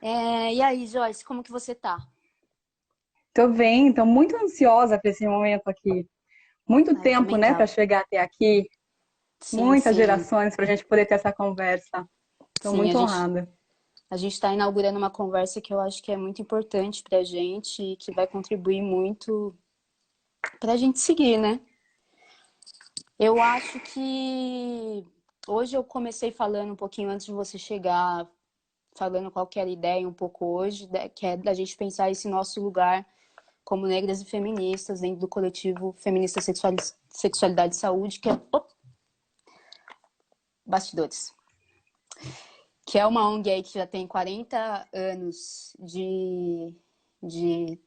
E aí, Joyce, como que você tá? Tô bem, tô muito ansiosa para esse momento aqui. Muito Eu tempo, também né, para tava. chegar até aqui. Sim, Muitas sim, gerações para a gente poder ter essa conversa. Tô sim. muito honrada. A gente está inaugurando uma conversa que eu acho que é muito importante pra gente e que vai contribuir muito pra gente seguir, né? Eu acho que hoje eu comecei falando um pouquinho antes de você chegar, falando qual que era a ideia um pouco hoje, que é da gente pensar esse nosso lugar como negras e feministas dentro do coletivo Feminista Sexualidade e Saúde, que é bastidores. Que é uma ONG aí que já tem 40 anos de, de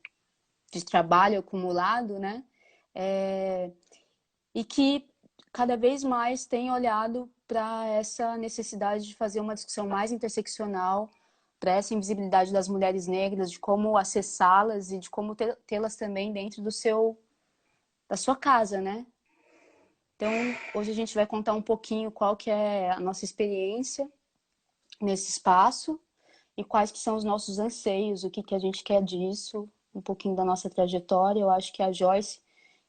trabalho acumulado, né? É, e que cada vez mais tem olhado para essa necessidade de fazer uma discussão mais interseccional, para essa invisibilidade das mulheres negras, de como acessá-las e de como tê-las também dentro da sua casa, né? Então, hoje a gente vai contar um pouquinho qual que é a nossa experiência nesse espaço e quais que são os nossos anseios, o que que a gente quer disso, um pouquinho da nossa trajetória. Eu acho que a Joyce,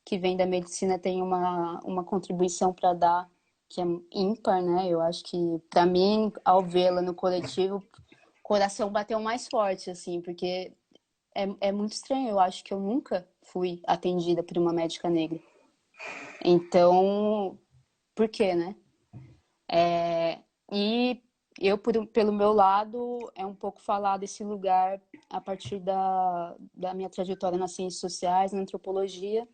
que vem da medicina, tem uma contribuição para dar que é ímpar, né? Eu acho que, para mim, ao vê-la no coletivo, o coração bateu mais forte, assim, porque é muito estranho. Eu acho que eu nunca fui atendida por uma médica negra. Então, por quê, né? E eu, pelo meu lado, é um pouco falar desse lugar a partir da minha trajetória nas ciências sociais, na antropologia.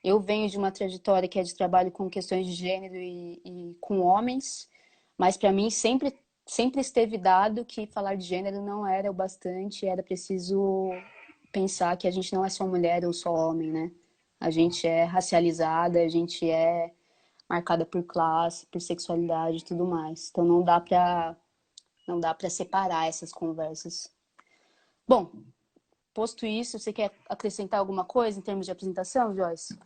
Eu venho de uma trajetória que é de trabalho com questões de gênero e com homens, mas para mim sempre esteve dado que falar de gênero não era o bastante, era preciso pensar que a gente não é só mulher ou só homem, né? A gente é racializada, a gente é marcada por classe, por sexualidade e tudo mais. Então não dá para separar essas conversas. Bom, posto isso, você quer acrescentar alguma coisa em termos de apresentação, Joyce?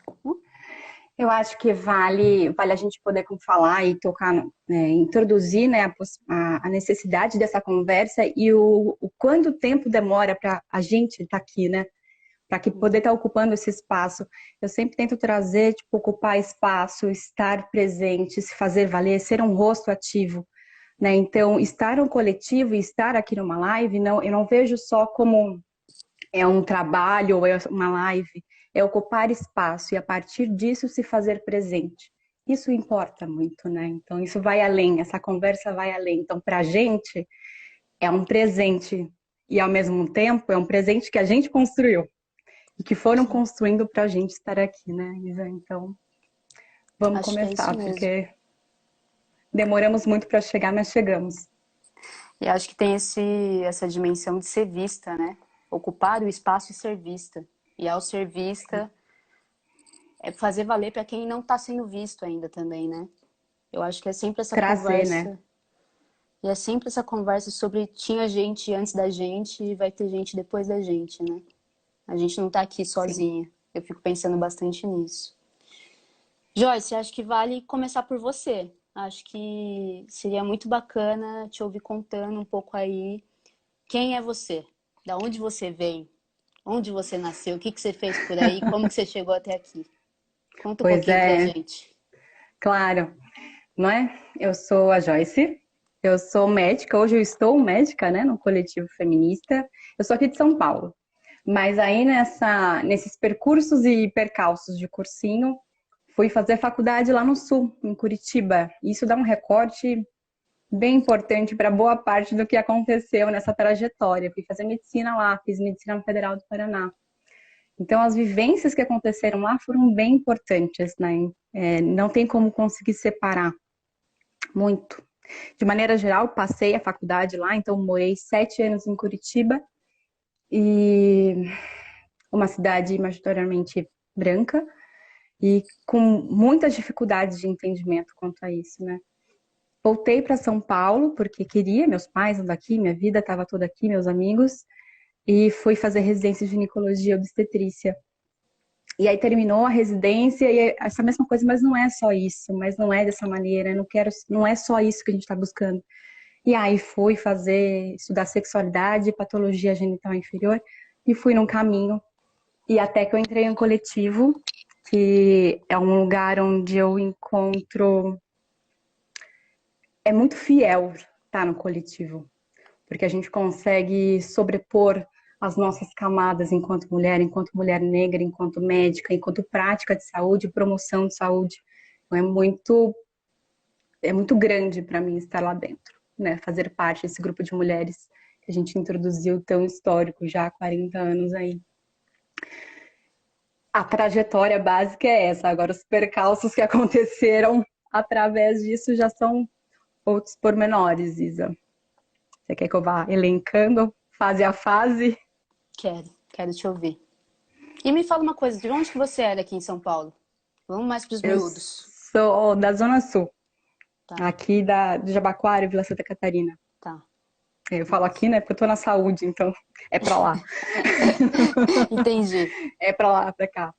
Eu acho que vale a gente poder falar e tocar, introduzir, né, a necessidade dessa conversa e o quanto tempo demora para a gente estar aqui, né? Para que poder estar ocupando esse espaço. Eu sempre tento trazer, tipo, ocupar espaço, estar presente, se fazer valer, ser um rosto ativo, né? Então, estar no coletivo e estar aqui numa live, não, eu não vejo só como é um trabalho ou é uma live, é ocupar espaço e a partir disso se fazer presente. Isso importa muito, né? Então, isso vai além, essa conversa vai além. Então, para a gente, é um presente e, ao mesmo tempo, é um presente que a gente construiu e que foram Sim, construindo para a gente estar aqui, né, Isa? Então, vamos acho que é isso começar, mesmo. porque demoramos muito para chegar, mas chegamos. E acho que tem essa dimensão de ser vista, né? Ocupar o espaço e ser vista. E ao ser vista, é fazer valer para quem não está sendo visto ainda também, né? Eu acho que é sempre essa Trazer, né? conversa. E é sempre essa conversa sobre tinha gente antes da gente e vai ter gente depois da gente, né? A gente não tá aqui Sim. sozinha. Eu fico pensando bastante nisso. Joyce, acho que vale começar por você. Acho que seria muito bacana te ouvir contando um pouco aí quem é você, da onde você veio, onde você nasceu, o que que você fez por aí, como que você chegou até aqui. Conta um Pois pouquinho pra é, gente. claro, não é? Eu sou a Joyce, eu sou médica, hoje eu estou médica, né, no coletivo feminista. Eu sou aqui de São Paulo, mas aí nesses percursos e percalços de cursinho, fui fazer faculdade lá no sul, em Curitiba. Isso dá um recorte bem importante para boa parte do que aconteceu nessa trajetória. Fui fazer medicina lá, fiz medicina no Federal do Paraná. Então, as vivências que aconteceram lá foram bem importantes, né? Não tem como conseguir separar muito. De maneira geral, passei a faculdade lá, então morei 7 anos em Curitiba, e uma cidade majoritariamente branca, e com muitas dificuldades de entendimento quanto a isso, né? Voltei para São Paulo porque queria, meus pais andam aqui, minha vida estava toda aqui, meus amigos, e fui fazer residência de ginecologia e obstetrícia. E aí terminou a residência e essa mesma coisa, mas não é só isso, mas não é dessa maneira, não quero, não é só isso que a gente está buscando. E aí fui estudar sexualidade, patologia genital inferior, e fui num caminho. E até que eu entrei em um coletivo, que é um lugar onde eu encontro... É muito fiel estar no coletivo, porque a gente consegue sobrepor as nossas camadas enquanto mulher negra, enquanto médica, enquanto prática de saúde, promoção de saúde. Então é muito grande para mim estar lá dentro, né? Fazer parte desse grupo de mulheres que a gente introduziu tão histórico já há 40 anos aí. A trajetória básica é essa. Agora, os percalços que aconteceram através disso já são outros pormenores, Isa. Você quer que eu vá elencando fase a fase? Quero te ouvir. E me fala uma coisa, de onde que você era aqui em São Paulo? Vamos mais pros Eu miúdos. sou da Zona Sul, Tá, aqui de Jabaquara, Vila Santa Catarina. tá. Eu falo aqui, né, porque eu tô na saúde, então é pra lá. Entendi. É pra lá, pra cá.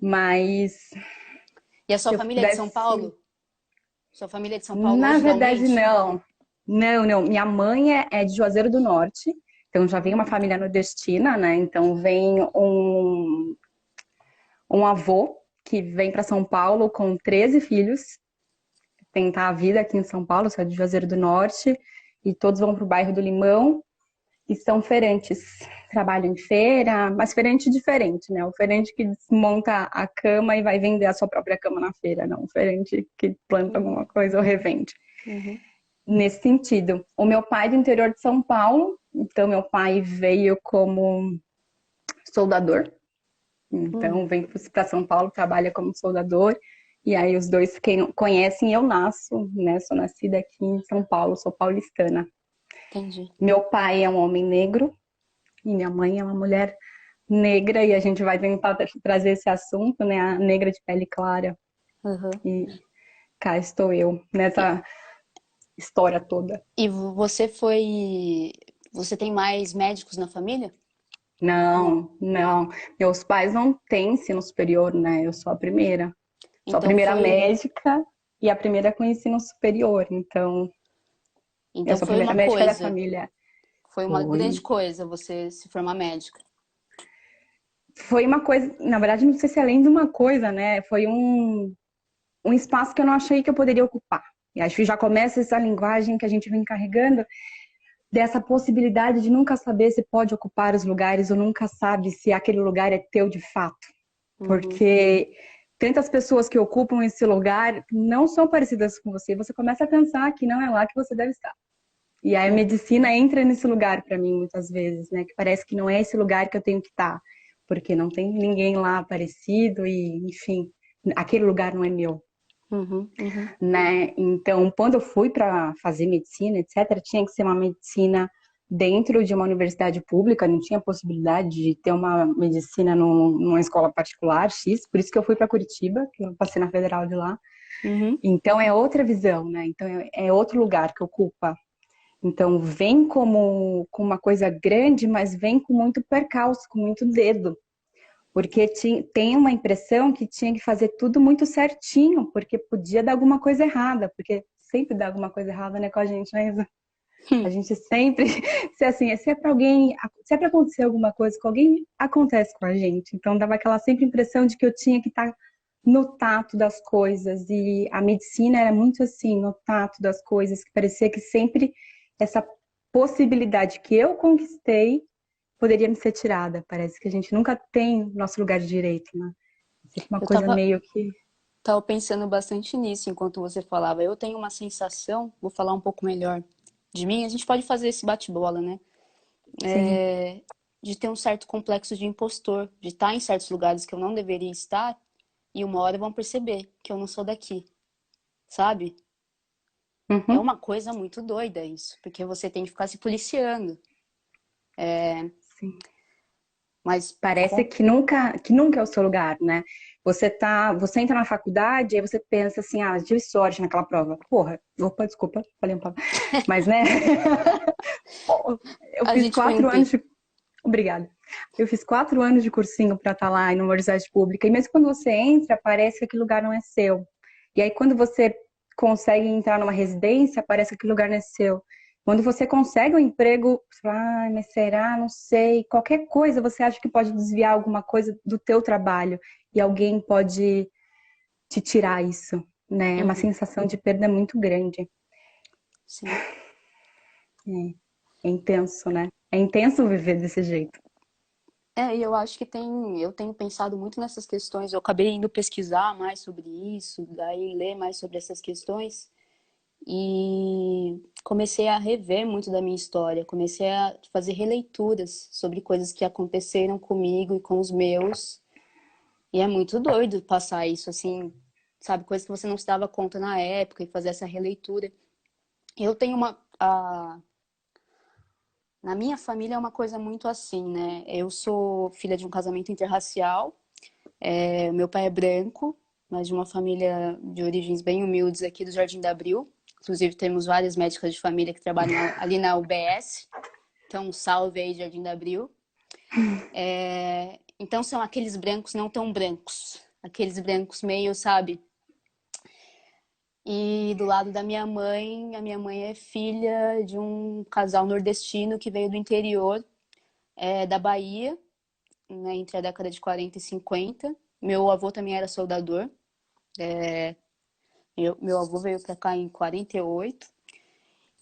Mas E a sua se eu família é de São pudesse... Paulo? Sua família é de São Paulo Na verdade, originalmente? não. Não. Minha mãe é de Juazeiro do Norte, então já vem uma família nordestina, né? Então vem um avô que vem para São Paulo com 13 filhos, tentar a vida aqui em São Paulo, sou de Juazeiro do Norte, e todos vão para o bairro do Limão e são feirantes. Trabalham em feira, mas feirante diferente, né? O feirante que desmonta a cama e vai vender a sua própria cama na feira, não. O feirante que planta alguma coisa ou revende. Uhum. Nesse sentido. O meu pai é do interior de São Paulo, então meu pai veio como soldador, então vem para São Paulo, trabalha como soldador, e aí os dois quem conhecem, eu nasço, né? Sou nascida aqui em São Paulo, sou paulistana. Entendi. Meu pai é um homem negro e minha mãe é uma mulher negra, e a gente vai tentar trazer esse assunto, né? A negra de pele clara. Uhum. E cá estou eu, nessa história toda. E você foi. Você tem mais médicos na família? Não. Não. Meus pais não têm ensino superior, né? Eu sou a primeira. Sou a Então primeira foi. médica e a primeira com ensino superior. Então, eu Então sou a foi primeira uma médica da coisa. família. Foi uma grande Foi. coisa você se formar médica. Foi uma coisa, na verdade, não sei se é além de uma coisa, né? Foi um espaço que eu não achei que eu poderia ocupar. E acho que já começa essa linguagem que a gente vem carregando, dessa possibilidade de nunca saber se pode ocupar os lugares ou nunca sabe se aquele lugar é teu de fato. Uhum. Porque tantas pessoas que ocupam esse lugar não são parecidas com você. Você começa a pensar que não é lá que você deve estar. E aí a Uhum. medicina entra nesse lugar para mim muitas vezes, né? Que parece que não é esse lugar que eu tenho que estar, porque não tem ninguém lá parecido e, enfim, aquele lugar não é meu, Uhum. Uhum. né? Então, quando eu fui para fazer medicina, etc., tinha que ser uma medicina dentro de uma universidade pública, não tinha possibilidade de ter uma medicina numa escola particular, X, por isso que eu fui para Curitiba, que eu passei na federal de lá. Uhum. Então, é outra visão, né? Então, é outro lugar que ocupa. Então, vem como uma coisa grande, mas vem com muito percalço, com muito dedo. Porque tem uma impressão que tinha que fazer tudo muito certinho, porque podia dar alguma coisa errada, porque sempre dá alguma coisa errada, né, com a gente, né, Isa? A gente sempre, se assim, se é para alguém, se é para acontecer alguma coisa com alguém, acontece com a gente. Então dava aquela sempre impressão de que eu tinha que estar no tato das coisas, e a medicina era muito assim, no tato das coisas, que parecia que sempre essa possibilidade que eu conquistei poderia me ser tirada. Parece que a gente nunca tem nosso lugar de direito, né? Sempre uma Eu coisa meio que... tava pensando bastante nisso enquanto você falava. Eu tenho uma sensação, vou falar um pouco melhor de mim, a gente pode fazer esse bate-bola, né? Sim. De ter um certo complexo de impostor, de estar em certos lugares que eu não deveria estar e uma hora vão perceber que eu não sou daqui, sabe? É Uhum. uma coisa muito doida isso, porque você tem que ficar se policiando. Sim. Mas Parece que nunca é o seu lugar, né? Você entra na faculdade e você pensa assim, ah, tive sorte naquela prova. Porra, opa, desculpa, falei um palavra. Mas, né? Eu a fiz gente põe um 4 anos pi. de... Obrigada. Eu fiz 4 anos de cursinho para estar lá em uma universidade pública. E mesmo quando você entra, parece que aquele lugar não é seu. E aí, quando você consegue entrar numa residência, parece que aquele lugar não é seu. Quando você consegue um emprego, você fala, ah, mas será? Não sei. Qualquer coisa você acha que pode desviar alguma coisa do teu trabalho e alguém pode te tirar isso, né? É uma Uhum, sensação de perda muito grande. sim. É intenso, né? É intenso viver desse jeito. E eu acho que eu tenho pensado muito nessas questões. Eu acabei indo pesquisar mais sobre isso, daí ler mais sobre essas questões e comecei a rever muito da minha história, comecei a fazer releituras sobre coisas que aconteceram comigo e com os meus. E é muito doido passar isso assim, sabe, coisas que você não se dava conta na época e fazer essa releitura. Eu tenho na minha família é uma coisa muito assim, né? Eu sou filha de um casamento interracial. Meu pai é branco, mas de uma família de origens bem humildes aqui do Jardim da Abril. Inclusive, temos várias médicas de família que trabalham ali na UBS. Então, um salve aí, Jardim da Abril. Então, são aqueles brancos não tão brancos. Aqueles brancos meio, sabe? E do lado da minha mãe, a minha mãe é filha de um casal nordestino que veio do interior da Bahia, né, entre a década de 40 e 50. Meu avô também era soldador. Meu avô veio para cá em 48.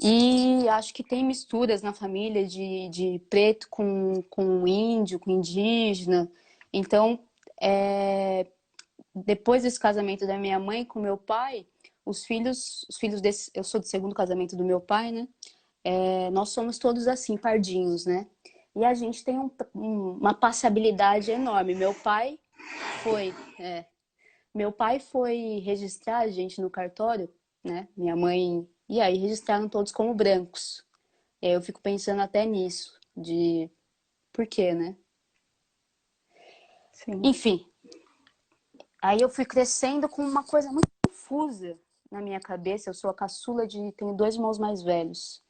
E acho que tem misturas na família de preto com índio, com indígena. Então, depois desse casamento da minha mãe com meu pai, os filhos desse, eu sou do segundo casamento do meu pai, né? Nós somos todos assim, pardinhos, né? E a gente tem uma passabilidade enorme. Foi, é, Meu pai foi registrar a gente no cartório, né? Minha mãe. E aí registraram todos como brancos. E aí eu fico pensando até nisso, de por quê, né? Sim. Enfim, aí eu fui crescendo com uma coisa muito confusa na minha cabeça. Eu sou a caçula tenho dois irmãos mais velhos.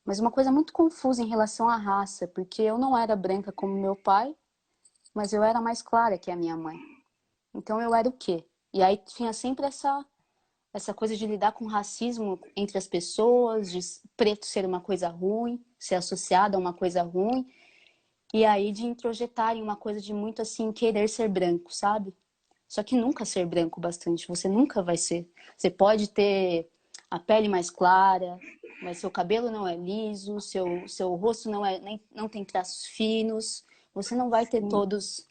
Mas uma coisa muito confusa em relação à raça, porque eu não era branca como meu pai, mas eu era mais clara que a minha mãe. Então eu era o quê? E aí tinha sempre essa coisa de lidar com racismo entre as pessoas, de preto ser uma coisa ruim, ser associado a uma coisa ruim, e aí de introjetarem uma coisa de muito assim, querer ser branco, sabe? Só que nunca ser branco bastante, você nunca vai ser. Você pode ter a pele mais clara, mas seu cabelo não é liso, seu rosto não tem traços finos, você não vai ter Sim. todos.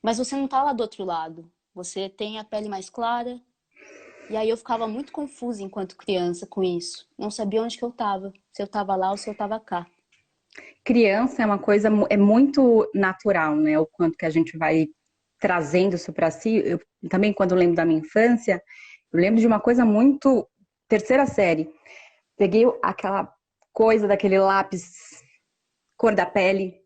Mas você não tá lá do outro lado. Você tem a pele mais clara, e aí eu ficava muito confusa enquanto criança com isso. Não sabia onde que eu tava. Se eu tava lá ou se eu tava cá. Criança é uma coisa, é muito natural, né? O quanto que a gente vai trazendo isso para si. Eu também, quando eu lembro da minha infância, eu lembro de uma coisa muito. Terceira série. Peguei aquela coisa daquele lápis cor da pele,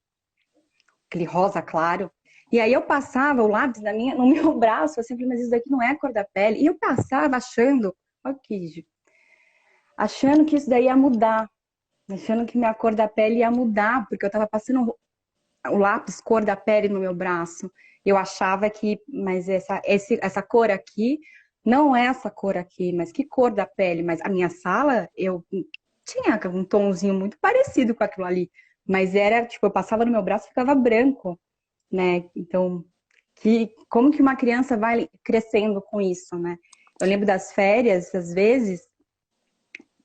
aquele rosa claro. E aí eu passava o lápis no meu braço, assim, mas isso daqui não é a cor da pele. E eu passava achando, ok, achando que isso daí ia mudar, achando que minha cor da pele ia mudar, porque eu tava passando o lápis cor da pele no meu braço. Eu achava que, mas essa cor aqui não é essa cor aqui, mas que cor da pele? Mas a minha sala, eu tinha um tomzinho muito parecido com aquilo ali, mas era, tipo, eu passava no meu braço e ficava branco, né? Então, como que uma criança vai crescendo com isso, né? Eu lembro das férias, às vezes,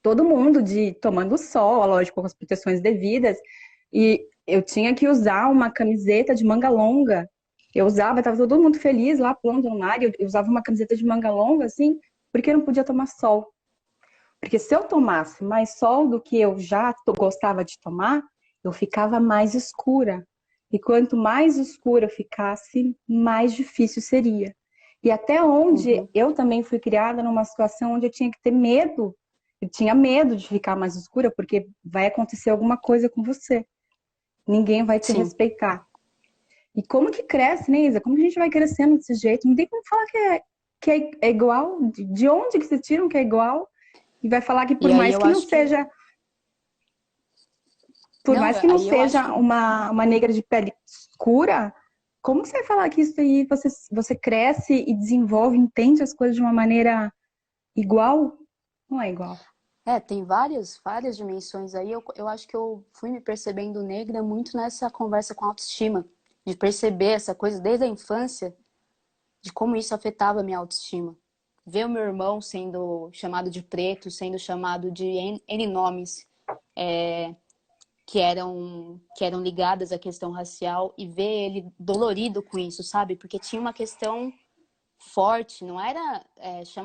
todo mundo tomando sol, lógico, com as proteções devidas, e eu tinha que usar uma camiseta de manga longa. Eu usava, estava todo mundo feliz lá pulando no mar, e eu usava uma camiseta de manga longa, assim, porque eu não podia tomar sol. Porque se eu tomasse mais sol do que eu já gostava de tomar, eu ficava mais escura. E quanto mais escura eu ficasse, mais difícil seria. E até onde Uhum. eu também fui criada numa situação onde eu tinha que ter medo. Eu tinha medo de ficar mais escura, porque vai acontecer alguma coisa com você. Ninguém vai te Sim. respeitar. E como que cresce, né, Isa? Como que a gente vai crescendo desse jeito? Não tem como falar que é igual. De onde que se tiram que é igual? E vai falar que E aí eu acho que. por Não, mais que não aí eu acho seja que. uma negra de pele escura, como que você vai falar que isso aí você cresce e desenvolve, entende as coisas de uma maneira igual? Não é igual. Tem várias dimensões aí. Eu acho que eu fui me percebendo negra muito nessa conversa com a autoestima, de perceber essa coisa desde a infância, de como isso afetava a minha autoestima. Ver o meu irmão sendo chamado de preto, sendo chamado de N nomes que eram ligadas à questão racial e ver ele dolorido com isso, sabe? Porque tinha uma questão forte, não era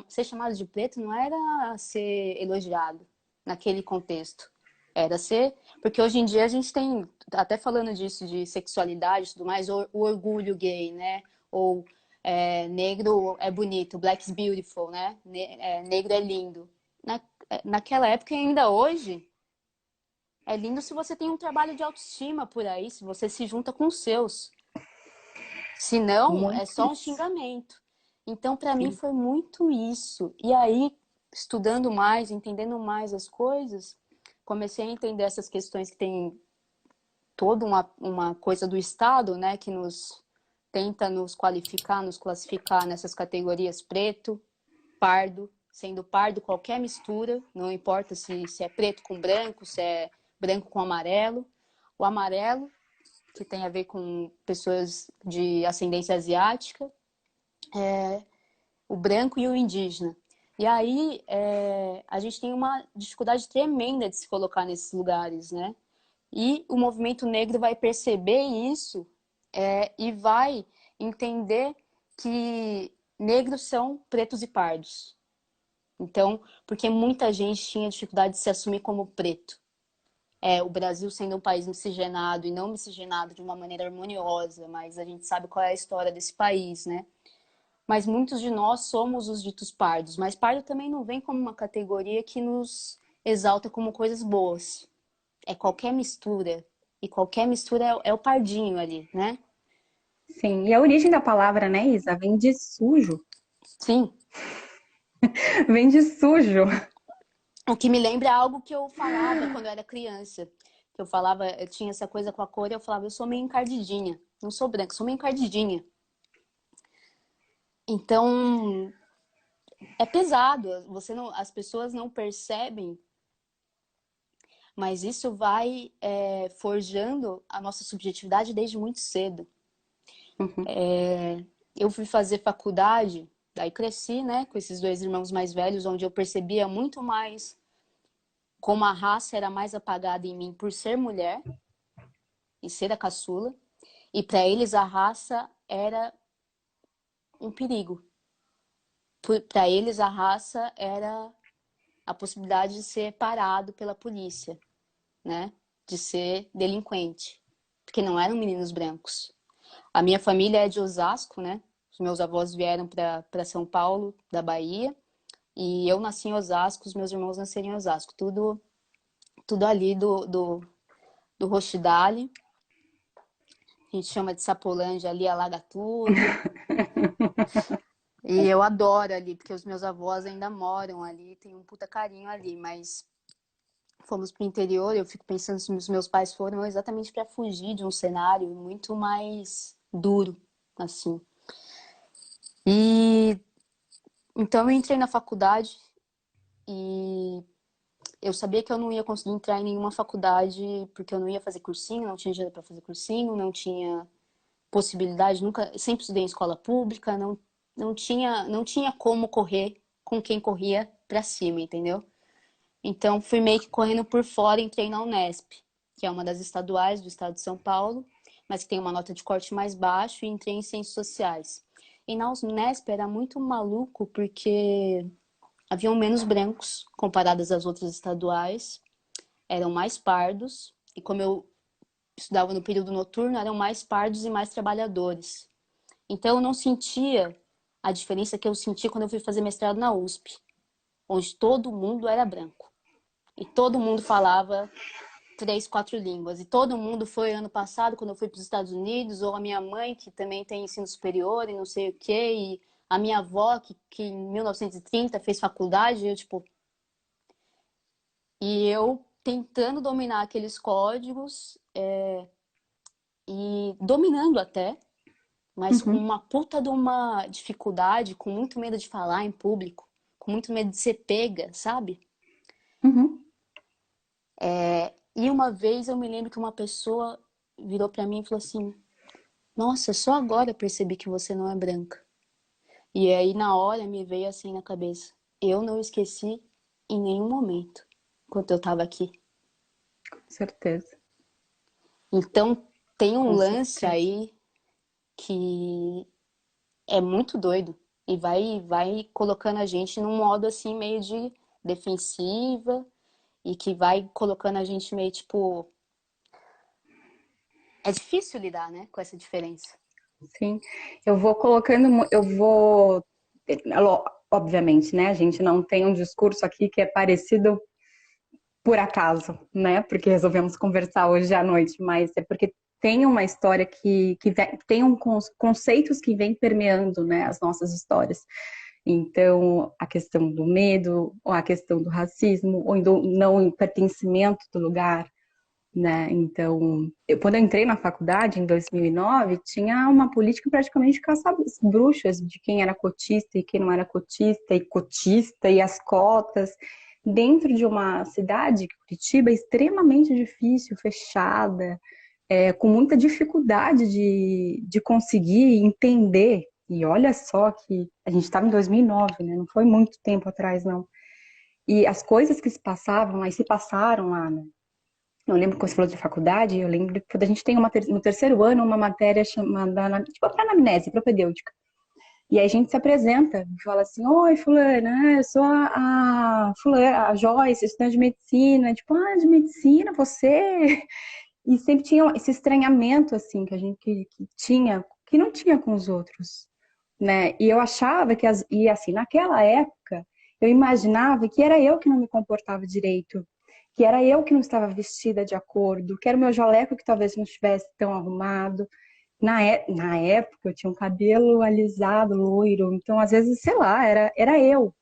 ser chamado de preto, não era ser elogiado naquele contexto. Era ser, porque hoje em dia a gente tem, até falando disso, de sexualidade e tudo mais, o orgulho gay, né? Ou negro é bonito, black is beautiful, né? Negro é lindo. Naquela época e ainda hoje, é lindo se você tem um trabalho de autoestima por aí, se você se junta com os seus. Se não, é Muito só um isso. xingamento. Então, para mim, Sim. foi muito isso. E aí, estudando mais, entendendo mais as coisas, comecei a entender essas questões que tem toda uma coisa do Estado, né, que nos tenta nos qualificar, nos classificar nessas categorias preto, pardo, sendo pardo qualquer mistura, não importa se é preto com branco, se é branco com amarelo. O amarelo, que tem a ver com pessoas de ascendência asiática, o branco e o indígena. E aí a gente tem uma dificuldade tremenda de se colocar nesses lugares, né? E o movimento negro vai perceber isso e vai entender que negros são pretos e pardos. Então, porque muita gente tinha dificuldade de se assumir como preto. O Brasil sendo um país miscigenado e não miscigenado de uma maneira harmoniosa, mas a gente sabe qual é a história desse país, né? Mas muitos de nós somos os ditos pardos. Mas pardo também não vem como uma categoria que nos exalta como coisas boas. É qualquer mistura. E qualquer mistura é o pardinho ali, né? Sim. E a origem da palavra, né, Isa, vem de sujo. Sim. Vem de sujo. O que me lembra algo que eu falava quando eu era criança. Que eu falava, eu tinha essa coisa com a cor e eu falava, eu sou meio encardidinha. Não sou branca, sou meio encardidinha. Então, é pesado. As pessoas não percebem, mas isso vai forjando a nossa subjetividade desde muito cedo. Uhum. Eu fui fazer faculdade, daí cresci, né, com esses dois irmãos mais velhos, onde eu percebia muito mais como a raça era mais apagada em mim por ser mulher e ser a caçula, e para eles a raça era um perigo. Para eles a raça era a possibilidade de ser parado pela polícia, né, de ser delinquente, porque não eram meninos brancos. A minha família é de Osasco, né? Os meus avós vieram para São Paulo, da Bahia, e eu nasci em Osasco, os meus irmãos nasceram em Osasco. Tudo ali do Roxidale. A gente chama de Sapolândia ali, alaga tudo. E eu adoro ali, porque os meus avós ainda moram ali, tem um puta carinho ali, mas fomos pro interior, eu fico pensando se os meus pais foram exatamente para fugir de um cenário muito mais duro, assim. E então eu entrei na faculdade e eu sabia que eu não ia conseguir entrar em nenhuma faculdade porque eu não ia fazer cursinho, não tinha dinheiro para fazer cursinho, não tinha possibilidade, nunca, sempre estudei em escola pública, não tinha como correr com quem corria para cima, entendeu? Então fui meio que correndo por fora, entrei na Unesp, que é uma das estaduais do estado de São Paulo, mas que tem uma nota de corte mais baixo, e entrei em ciências sociais. E na Unesp era muito maluco porque haviam menos brancos comparadas às outras estaduais, eram mais pardos, e como eu estudava no período noturno, eram mais pardos e mais trabalhadores. Então eu não sentia a diferença que eu senti quando eu fui fazer mestrado na USP, onde todo mundo era branco. E todo mundo falava 3, 4 línguas. E todo mundo foi ano passado, quando eu fui para os Estados Unidos, ou a minha mãe, que também tem ensino superior e não sei o quê, e a minha avó, que em 1930 fez faculdade, eu, tipo, e eu tentando dominar aqueles códigos e dominando até, mas com Uhum. uma puta de uma dificuldade, com muito medo de falar em público, com muito medo de ser pega, sabe? Uhum. E uma vez eu me lembro que uma pessoa virou pra mim e falou assim: Nossa, só agora eu percebi que você não é branca. E aí na hora me veio assim na cabeça: Eu não esqueci em nenhum momento enquanto eu tava aqui. Com certeza, Então tem um com lance certeza. aí que é muito doido e vai colocando a gente num modo assim meio de defensiva e que vai colocando a gente meio tipo é difícil lidar, né, com essa diferença. Sim, eu vou colocando, eu vou, obviamente, né? A gente não tem um discurso aqui que é parecido por acaso, né? Porque resolvemos conversar hoje à noite, mas é porque tem uma história tem conceitos que vêm permeando, né, as nossas histórias. Então, a questão do medo, ou a questão do racismo, ou do não pertencimento do lugar, né? Então, quando eu entrei na faculdade, em 2009, tinha uma política praticamente de caçar as bruxas, de quem era cotista e quem não era cotista, e as cotas, dentro de uma cidade, Curitiba, extremamente difícil, fechada, com muita dificuldade de conseguir entender. E olha só que a gente estava em 2009, né? Não foi muito tempo atrás, não. E as coisas que se passavam lá, e se passaram lá, né? Eu lembro quando você falou de faculdade, eu lembro que a gente tem no terceiro ano uma matéria chamada, tipo, para anamnese, propedêutica. E aí a gente se apresenta, fala assim, oi, fulana, eu sou a fulana, a Joyce, estudante de medicina. Tipo, de medicina, você? E sempre tinha esse estranhamento, assim, que a gente que tinha, que não tinha com os outros, né? E eu achava e assim, naquela época, eu imaginava que era eu que não me comportava direito, que era eu que não estava vestida de acordo, que era o meu jaleco que talvez não estivesse tão arrumado. Na época, eu tinha um cabelo alisado, loiro, então às vezes, sei lá, era eu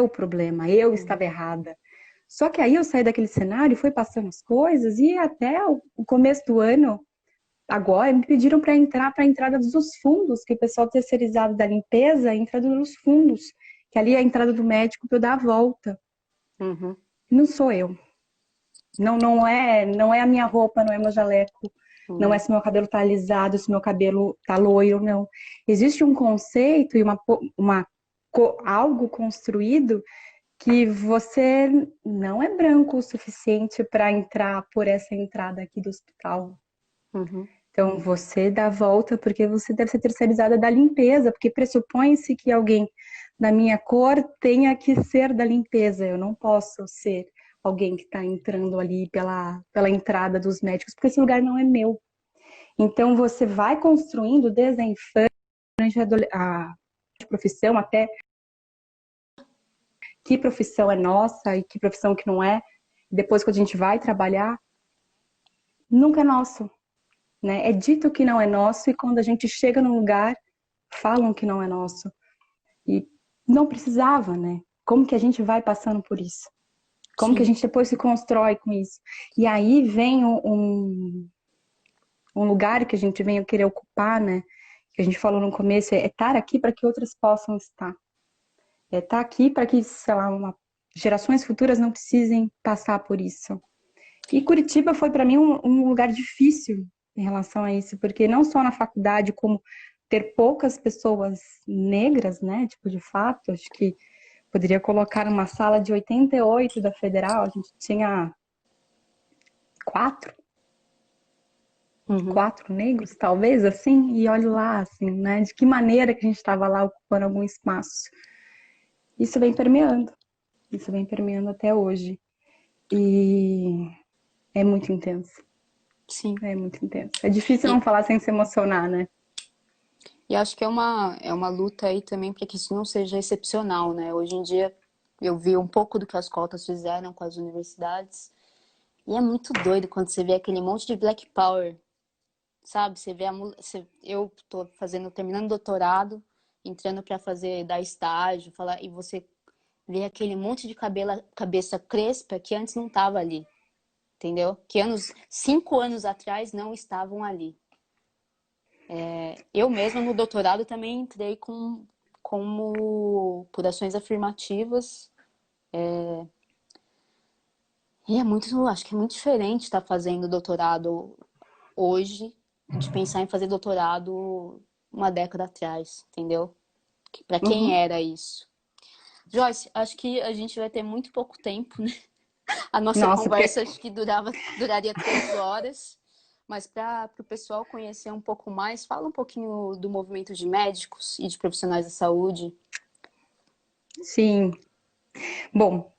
o problema, eu estava Uhum. errada. Só que aí eu saí daquele cenário, fui passando as coisas e até o começo do ano, agora, me pediram para a entrada dos fundos, que o pessoal terceirizado da limpeza, a entrada dos fundos, que ali é a entrada do médico para eu dar a volta. Uhum. Não sou eu. Não é a minha roupa, não é meu jaleco, não é Uhum. se meu cabelo tá alisado, se meu cabelo tá loiro, não. Existe um conceito e algo construído que você não é branco o suficiente para entrar por essa entrada aqui do hospital. Uhum. Então, você dá a volta porque você deve ser terceirizada da limpeza, porque pressupõe-se que alguém da minha cor tenha que ser da limpeza. Eu não posso ser alguém que está entrando ali pela entrada dos médicos, porque esse lugar não é meu. Então, você vai construindo desde a infância, a profissão, até que profissão é nossa e que profissão que não é. Depois, quando a gente vai trabalhar, nunca é nosso, né? É dito que não é nosso e quando a gente chega num lugar, falam que não é nosso. E não precisava, né? Como que a gente vai passando por isso? Como que a Sim. gente depois se constrói com isso? E aí vem um lugar que a gente vem a querer ocupar, né? Que a gente falou no começo, é estar aqui para que outras possam estar. É estar aqui para que, sei lá, gerações futuras não precisem passar por isso. E Curitiba foi para mim um lugar difícil em relação a isso, porque não só na faculdade, como ter poucas pessoas negras, né? Tipo, de fato, acho que poderia colocar numa sala de 88 da Federal, a gente tinha quatro, Uhum. quatro negros, talvez, assim, e olha lá, assim, né? De que maneira que a gente estava lá ocupando algum espaço. Isso vem permeando, isso vem permeando até hoje. E é muito intenso, Sim. é muito intenso. É difícil E, não falar sem se emocionar, né? e acho que é uma luta aí também para que isso não seja excepcional, né? Hoje em dia eu vi um pouco do que as cotas fizeram com as universidades e é muito doido quando você vê aquele monte de Black Power, sabe? Você vê eu tô terminando doutorado, entrando para fazer dar estágio, falar e você vê aquele monte de cabeça crespa que antes não tava ali, entendeu? Que 5 anos atrás não estavam ali. Eu mesma no doutorado também entrei como por ações afirmativas E é muito, acho que é muito diferente estar fazendo doutorado hoje de pensar em fazer doutorado uma década atrás, entendeu? Para quem Uhum. era isso? Joyce, acho que a gente vai ter muito pouco tempo, né? A nossa Nossa, porque conversa acho que duraria 3 horas, mas para o pessoal conhecer um pouco mais, fala um pouquinho do movimento de médicos e de profissionais da saúde. sim. Bom,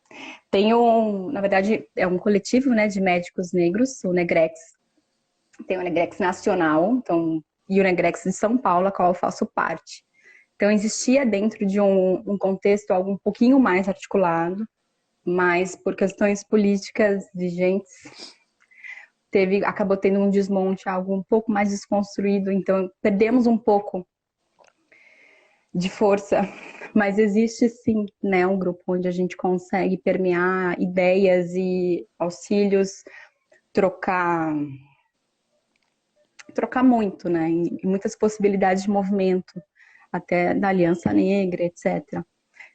tem um, na verdade, é um coletivo, né, de médicos negros, o Negrex. Tem o Negrex Nacional, então, e o Negrex de São Paulo, a qual eu faço parte. Então, existia dentro de um contexto algo um pouquinho mais articulado, mas por questões políticas vigentes, acabou tendo um desmonte, algo um pouco mais desconstruído, então perdemos um pouco de força, mas existe sim, né, um grupo onde a gente consegue permear ideias e auxílios, trocar muito, né, e muitas possibilidades de movimento, até da Aliança Negra, etc.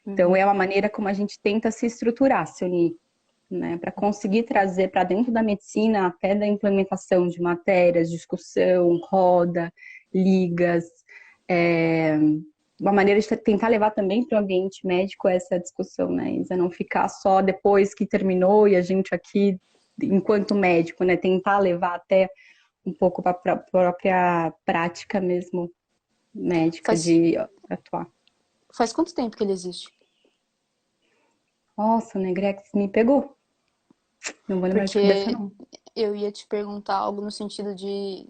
Então é Uhum. uma maneira como a gente tenta se estruturar, se unir, né, para conseguir trazer para dentro da medicina, até da implementação de matérias, discussão, roda, ligas, é, uma maneira de tentar levar também para o ambiente médico essa discussão, né, Isa, não ficar só depois que terminou e a gente aqui, enquanto médico, né, tentar levar até um pouco para a própria prática mesmo médica Faz, de atuar. faz quanto tempo que ele existe? Nossa, o Negrex me pegou. Não vou lembrar de cabeça, Porque não. eu ia te perguntar algo no sentido de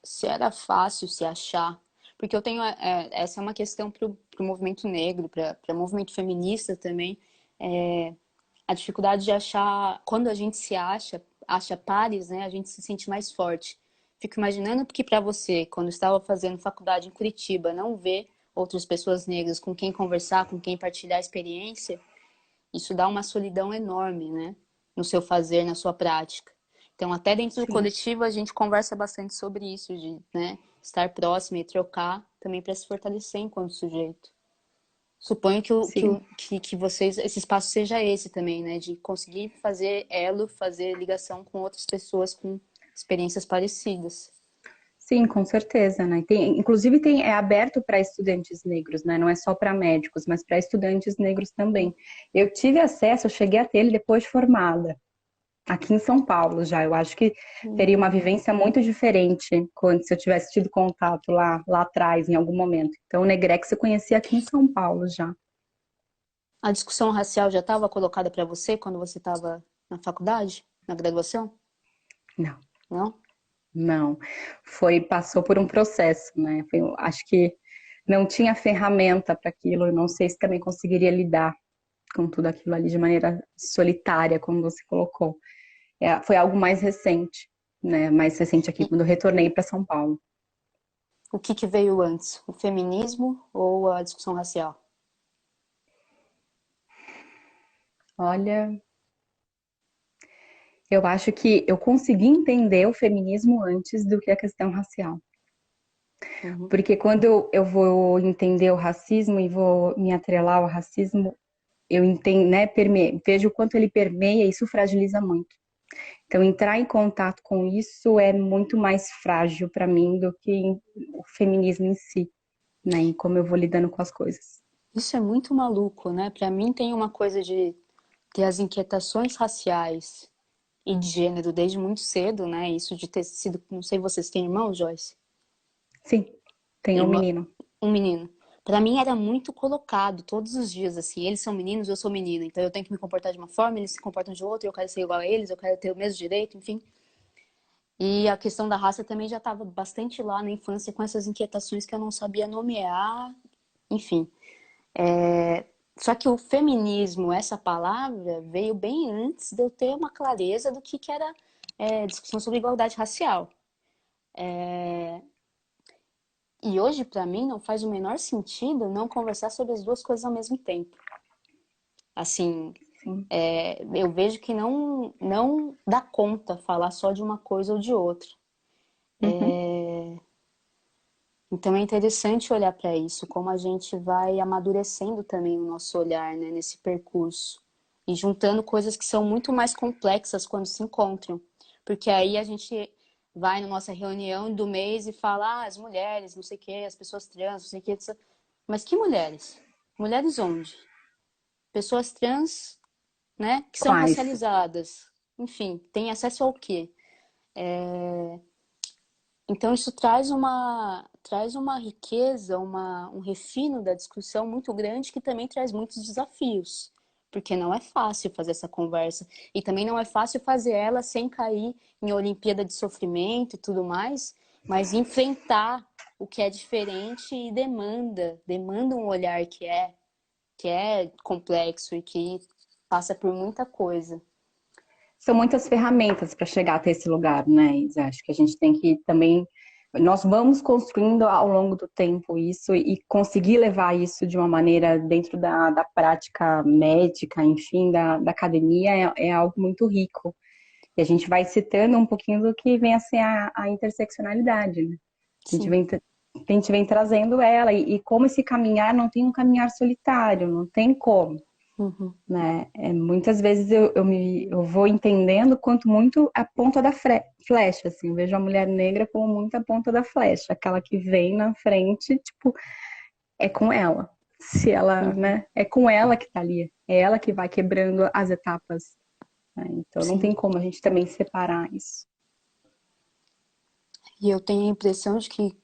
se era fácil se achar. Porque eu tenho. Essa é uma questão para o movimento negro, para o movimento feminista também. É, a dificuldade de achar. Quando a gente se acha pares, né, a gente se sente mais forte. Fico imaginando que para você, quando estava fazendo faculdade em Curitiba, não ver outras pessoas negras com quem conversar, com quem partilhar a experiência, isso dá uma solidão enorme, né? No seu fazer, na sua prática. Então, até dentro do Sim, coletivo, a gente conversa bastante sobre isso, de, né, estar próximo e trocar também para se fortalecer enquanto sujeito. Suponho sim. que vocês, esse espaço seja esse também, né? De conseguir fazer elo, fazer ligação com outras pessoas com experiências parecidas. Sim, com certeza, né? Inclusive é aberto para estudantes negros, né? Não é só para médicos, mas para estudantes negros também. Eu tive acesso, eu cheguei a ter ele depois de formada, aqui em São Paulo já. Eu acho que teria uma Hum. vivência muito diferente quando se eu tivesse tido contato lá atrás, em algum momento. Então, o Negrex eu conheci aqui em São Paulo já. A discussão racial já estava colocada para você quando você estava na faculdade, na graduação? Não, Não? não. Passou por um processo, né? Acho que não tinha ferramenta para aquilo, eu não sei se também conseguiria lidar com tudo aquilo ali de maneira solitária, como você colocou. Foi algo mais recente, né? Mais recente aqui, E quando eu retornei para São Paulo. o que veio antes? O feminismo ou a discussão racial? Olha, eu acho que eu consegui entender o feminismo antes do que a questão racial. Uhum. Porque quando eu vou entender o racismo e vou me atrelar ao racismo, eu entendo, né, vejo o quanto ele permeia e isso fragiliza muito. Então, entrar em contato com isso é muito mais frágil para mim do que o feminismo em si, né, em como eu vou lidando com as coisas. Isso é muito maluco, né? Para mim tem uma coisa de ter as inquietações raciais e de gênero desde muito cedo, né? Isso de ter sido, não sei, vocês têm irmão, Joyce? Sim, tem um Irmã, menino. um menino. Para mim era muito colocado todos os dias assim, eles são meninos, eu sou menina, então eu tenho que me comportar de uma forma, eles se comportam de outra, eu quero ser igual a eles, eu quero ter o mesmo direito, enfim. E a questão da raça também já estava bastante lá na infância com essas inquietações que eu não sabia nomear, enfim. Só que o feminismo, essa palavra, veio bem antes de eu ter uma clareza do que era discussão sobre igualdade racial. E hoje, para mim, não faz o menor sentido não conversar sobre as duas coisas ao mesmo tempo. Assim, Sim. eu vejo que não dá conta falar só de uma coisa ou de outra. Uhum. Então é interessante olhar para isso, como a gente vai amadurecendo também o nosso olhar, né, nesse percurso. e juntando coisas que são muito mais complexas quando se encontram. Porque aí a gente vai na nossa reunião do mês e fala, as mulheres, não sei o quê, as pessoas trans, não sei o quê. Mas que mulheres? Mulheres onde? Pessoas trans, né, que são Quais? racializadas. Enfim, têm acesso ao quê? Então, isso traz uma riqueza, um refino da discussão muito grande que também traz muitos desafios, porque não é fácil fazer essa conversa. E também não é fácil fazer ela sem cair em Olimpíada de sofrimento e tudo mais, mas enfrentar o que é diferente e demanda um olhar que é complexo e que passa por muita coisa. São muitas ferramentas para chegar até esse lugar, né, Isa? Acho que a gente tem que também. Nós vamos construindo ao longo do tempo isso e conseguir levar isso de uma maneira dentro da prática médica, enfim, da academia, é algo muito rico. E a gente vai citando um pouquinho do que vem a ser a interseccionalidade, né? Sim. A gente vem trazendo ela, e como esse caminhar não tem um caminhar solitário, não tem como. Uhum. Né? Muitas vezes eu vou entendendo quanto muito a ponta da flecha, assim, eu vejo a mulher negra como muito a ponta da flecha, aquela que vem na frente, tipo, é com ela. Se ela, Uhum. né, é com ela que tá ali, é ela que vai quebrando as etapas, né? Então não Sim. tem como a gente também separar isso. E eu tenho a impressão de que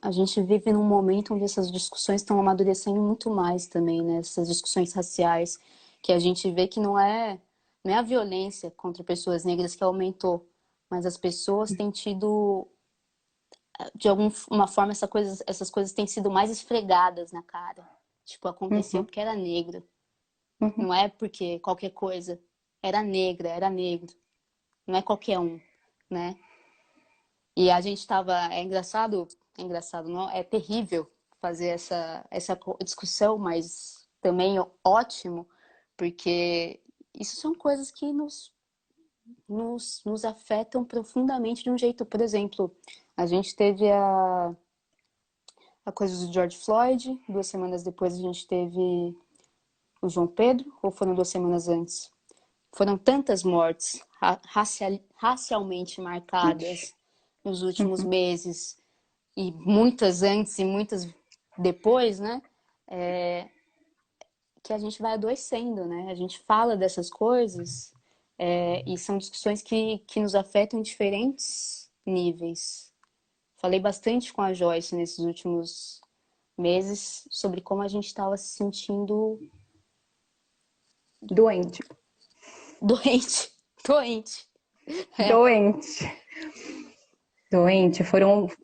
a gente vive num momento onde essas discussões estão amadurecendo muito mais também, né? Essas discussões raciais, que a gente vê que não é a violência contra pessoas negras que aumentou, mas as pessoas têm tido, de alguma forma, essas coisas têm sido mais esfregadas na cara. Tipo, aconteceu Uhum, porque era negro. uhum. Não é porque qualquer coisa. Era negra, era negro. Não é qualquer um, né? E a gente tava. É engraçado, não? É terrível fazer essa discussão, mas também ótimo, porque isso são coisas que nos afetam profundamente de um jeito. Por exemplo, a gente teve a coisa do George Floyd, 2 semanas depois a gente teve o João Pedro, ou foram 2 semanas antes? Foram tantas mortes racialmente marcadas nos últimos Uhum. meses, e muitas antes e muitas depois, né? Que a gente vai adoecendo, né? A gente fala dessas coisas e são discussões que nos afetam em diferentes níveis. Falei bastante com a Joyce nesses últimos meses sobre como a gente estava se sentindo Doente, doente, doente. É, doente, doente.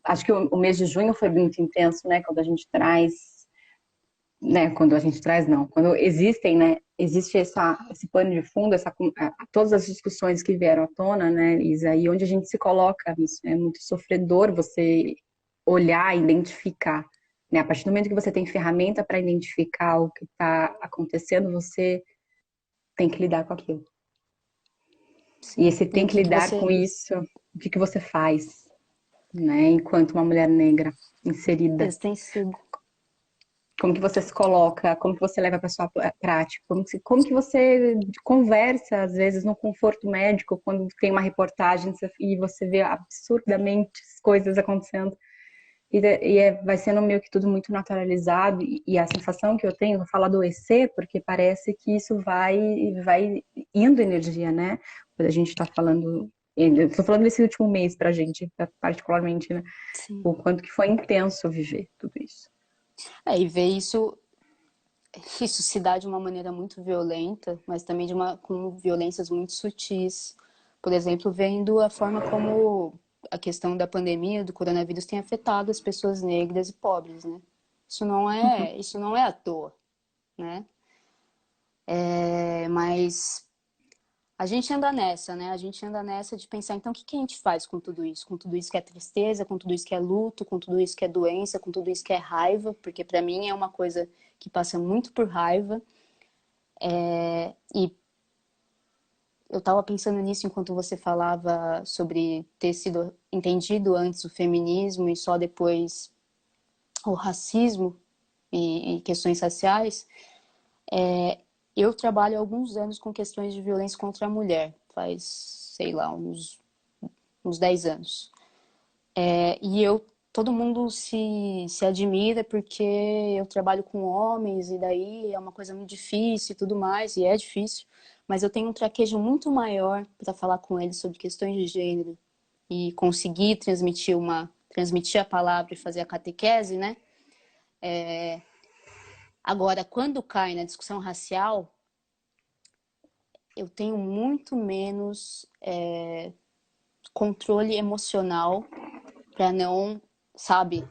Acho que o mês de junho foi muito intenso, né? Quando a gente traz, né? Quando a gente traz, não. Quando existem, né? Existe esse pano de fundo, todas as discussões que vieram à tona, né, Isa? E onde a gente se coloca nisso. É muito sofredor você olhar, identificar. Né? A partir do momento que você tem ferramenta para identificar o que está acontecendo, você tem que lidar com aquilo. E sim. esse E tem o que que lidar você com isso, o que você faz, né? Enquanto uma mulher negra inserida. tem sido? Como que você se coloca, como que você leva para sua prática, como que você conversa, às vezes, no conforto médico, quando tem uma reportagem e você vê absurdamente coisas acontecendo. Vai sendo meio que tudo muito naturalizado, e a sensação que eu tenho, vou falar do EC, porque parece que isso vai indo energia, né? Quando a gente está falando, estou falando desse último mês pra gente, particularmente, né? Sim. O quanto que foi intenso viver tudo isso. E ver isso se dá de uma maneira muito violenta, mas também com violências muito sutis. Por exemplo, vendo a forma como a questão da pandemia, do coronavírus, tem afetado as pessoas negras e pobres, né? Uhum. Isso não é à toa, né? Mas a gente anda nessa, né? A gente anda nessa de pensar, então, o que a gente faz com tudo isso? Com tudo isso que é tristeza, com tudo isso que é luto, com tudo isso que é doença, com tudo isso que é raiva, porque para mim é uma coisa que passa muito por raiva. E eu estava pensando nisso enquanto você falava sobre ter sido entendido antes o feminismo e só depois o racismo e questões raciais. Eu trabalho há alguns anos com questões de violência contra a mulher. Faz, sei lá, uns 10 anos. Todo mundo se admira porque eu trabalho com homens e daí é uma coisa muito difícil e tudo mais, e é difícil. Mas eu tenho um traquejo muito maior para falar com eles sobre questões de gênero e conseguir transmitir a palavra e fazer a catequese, né? Agora, quando cai na discussão racial, eu tenho muito menos controle emocional para não, sabe?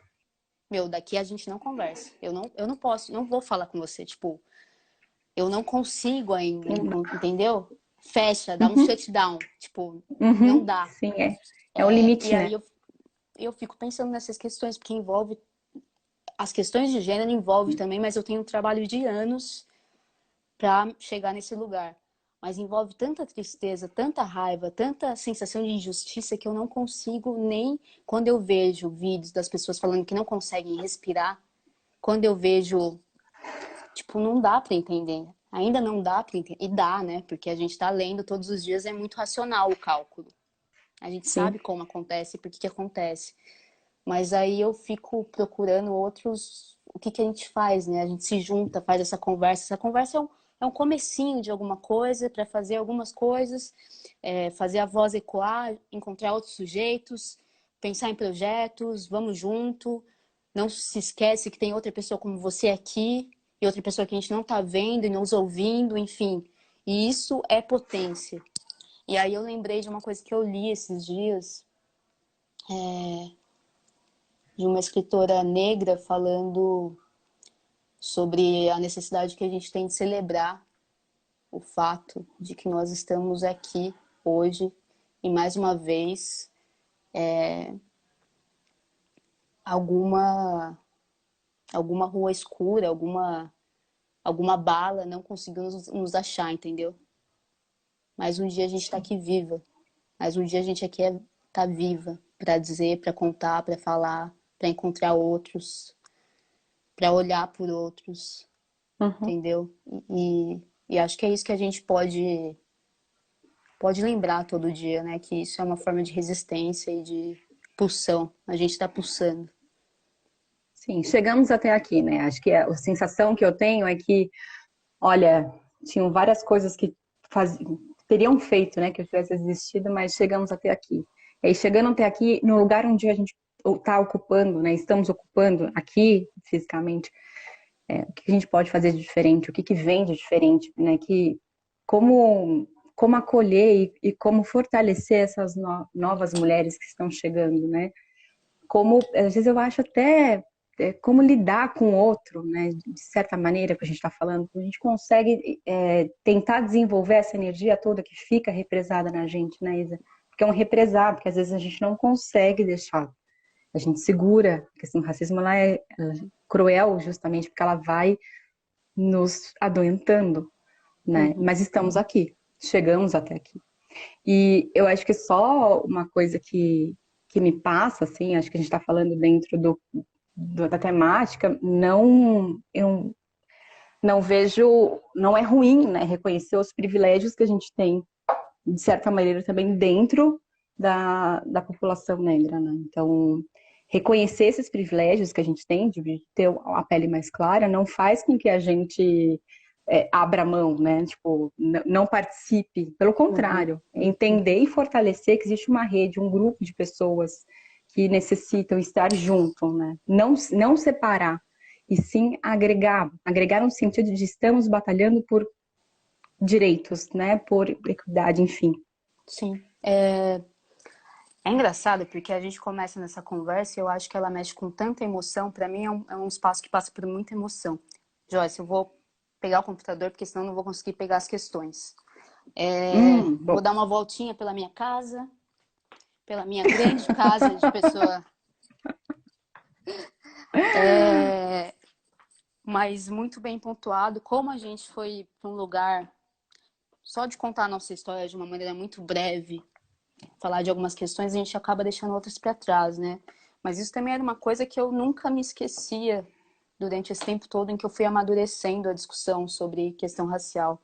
Meu, daqui a gente não conversa. Eu não posso, não vou falar com você, tipo, eu não consigo ainda, entendeu? Fecha, dá um Uhum, shutdown, tipo, não uhum, dá. sim, é. É o limite, E aí né? eu fico pensando nessas questões, porque envolve, as questões de gênero envolve também, mas eu tenho um trabalho de anos para chegar nesse lugar. Mas envolve tanta tristeza, tanta raiva, tanta sensação de injustiça que eu não consigo nem quando eu vejo vídeos das pessoas falando que não conseguem respirar, quando eu vejo, tipo, não dá para entender. Ainda não dá para entender. E dá, né? Porque a gente tá lendo todos os dias, é muito racional o cálculo. A gente Sim. sabe como acontece, por que que acontece. Mas aí eu fico procurando outros. O que que a gente faz, né? A gente se junta, faz essa conversa. Essa conversa é um comecinho de alguma coisa para fazer algumas coisas, fazer a voz ecoar, encontrar outros sujeitos, pensar em projetos, vamos junto. Não se esquece que tem outra pessoa como você aqui e outra pessoa que a gente não está vendo e nos ouvindo, enfim. E isso é potência. E aí eu lembrei de uma coisa que eu li esses dias, de uma escritora negra falando sobre a necessidade que a gente tem de celebrar o fato de que nós estamos aqui hoje e mais uma vez alguma alguma rua escura, alguma bala não conseguiu nos achar, entendeu? Mas um dia a gente está aqui viva. Mas um dia a gente aqui tá viva para dizer, para contar, para falar, para encontrar outros, para olhar por outros, Uhum. entendeu? E acho que é isso que a gente pode lembrar todo dia, né? Que isso é uma forma de resistência e de pulsão. A gente está pulsando. Sim, chegamos até aqui, né? Acho que a sensação que eu tenho é que, olha, tinham várias coisas que faz... teriam feito, né, que eu tivesse existido, mas chegamos até aqui. E aí, chegando até aqui, no lugar onde a gente está ocupando, né, estamos ocupando aqui, fisicamente, o que a gente pode fazer de diferente, o que que vem de diferente, né, que como acolher e como fortalecer essas novas mulheres que estão chegando, né? Como, às vezes eu acho até como lidar com o outro, né? De certa maneira que a gente está falando, a gente consegue tentar desenvolver essa energia toda que fica represada na gente, né, Isa? Porque é um represar, porque às vezes a gente não consegue deixar, a gente segura, porque assim, o racismo ela é cruel justamente porque ela vai nos adoentando, né? Uhum. Mas estamos aqui, chegamos até aqui. E eu acho que só uma coisa que me passa, assim, acho que a gente está falando dentro da temática, eu não vejo, não é ruim, né, reconhecer os privilégios que a gente tem, de certa maneira, também dentro da população negra, né? Então, reconhecer esses privilégios que a gente tem de ter a pele mais clara não faz com que a gente abra mão, né? Tipo, não participe. Pelo Uhum. contrário, entender e fortalecer que existe uma rede, um grupo de pessoas que necessitam estar junto, né? Não separar, e sim agregar. Agregar no sentido de estamos batalhando por direitos, né? Por equidade, enfim. Sim. É engraçado porque a gente começa nessa conversa e eu acho que ela mexe com tanta emoção. Para mim é um espaço que passa por muita emoção. Joyce, eu vou pegar o computador porque senão eu não vou conseguir pegar as questões. Vou Bom. dar uma voltinha pela minha casa, pela minha grande casa de pessoa. Mas muito bem pontuado. Como a gente foi para um lugar só de contar a nossa história de uma maneira muito breve, falar de algumas questões, a gente acaba deixando outras para trás, né? Mas isso também era uma coisa que eu nunca me esquecia durante esse tempo todo em que eu fui amadurecendo a discussão sobre questão racial.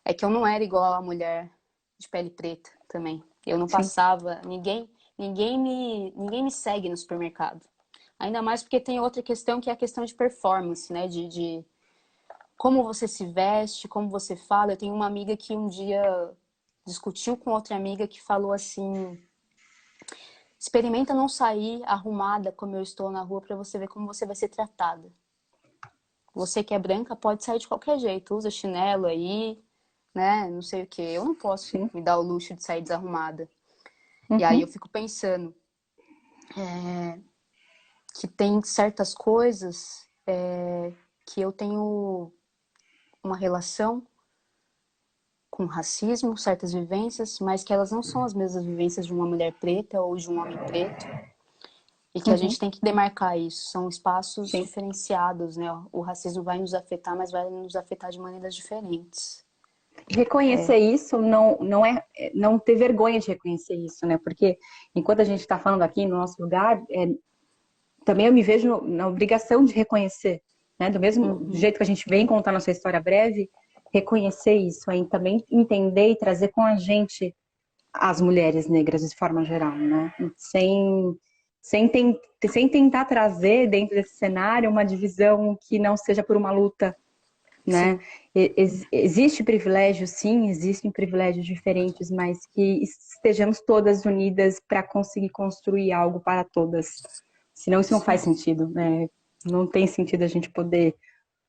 É que eu não era igual a mulher de pele preta também. Eu não Sim. passava, ninguém me segue no supermercado. Ainda mais porque tem outra questão que é a questão de performance, né? De como você se veste, como você fala. Eu tenho uma amiga que um dia discutiu com outra amiga que falou assim: experimenta não sair arrumada como eu estou na rua para você ver como você vai ser tratada. Você que é branca pode sair de qualquer jeito, usa chinelo aí, né? Não sei o que. Eu não posso Sim. me dar o luxo de sair desarrumada. E aí eu Uhum. fico pensando que tem certas coisas que eu tenho uma relação com racismo, certas vivências, mas que elas não são as mesmas vivências de uma mulher preta ou de um homem preto. E que a gente Uhum. tem que demarcar isso. São espaços Sim. diferenciados, né? O racismo vai nos afetar, mas vai nos afetar de maneiras diferentes. Reconhecer isso não é não ter vergonha de reconhecer isso, né? Porque enquanto a gente está falando aqui no nosso lugar, também eu me vejo na obrigação de reconhecer, né? Do mesmo Uhum. jeito que a gente vem contar nossa história breve, reconhecer isso, aí também entender e trazer com a gente as mulheres negras de forma geral, né? Sem tentar trazer dentro desse cenário uma divisão que não seja por uma luta, né? Sim, Existe privilégio, sim, existem privilégios diferentes, mas que estejamos todas unidas para conseguir construir algo para todas. Senão isso não faz sim, sentido, né? Não tem sentido a gente poder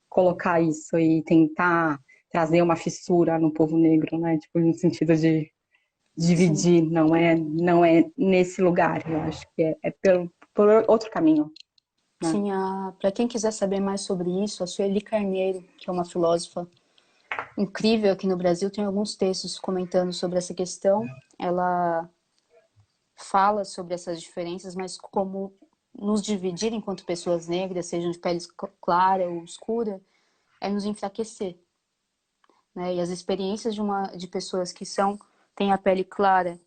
colocar isso e tentar trazer uma fissura no povo negro, né? Tipo, no sentido de sim. dividir, não é nesse lugar. Eu acho que é por outro caminho, né? Sim, para quem quiser saber mais sobre isso, a Sueli Carneiro, que é uma filósofa incrível aqui no Brasil, tem alguns textos comentando sobre essa questão. Ela fala sobre essas diferenças, mas como nos dividir enquanto pessoas negras, sejam de pele clara ou escura, é nos enfraquecer, né? E as experiências de pessoas que têm a pele clara,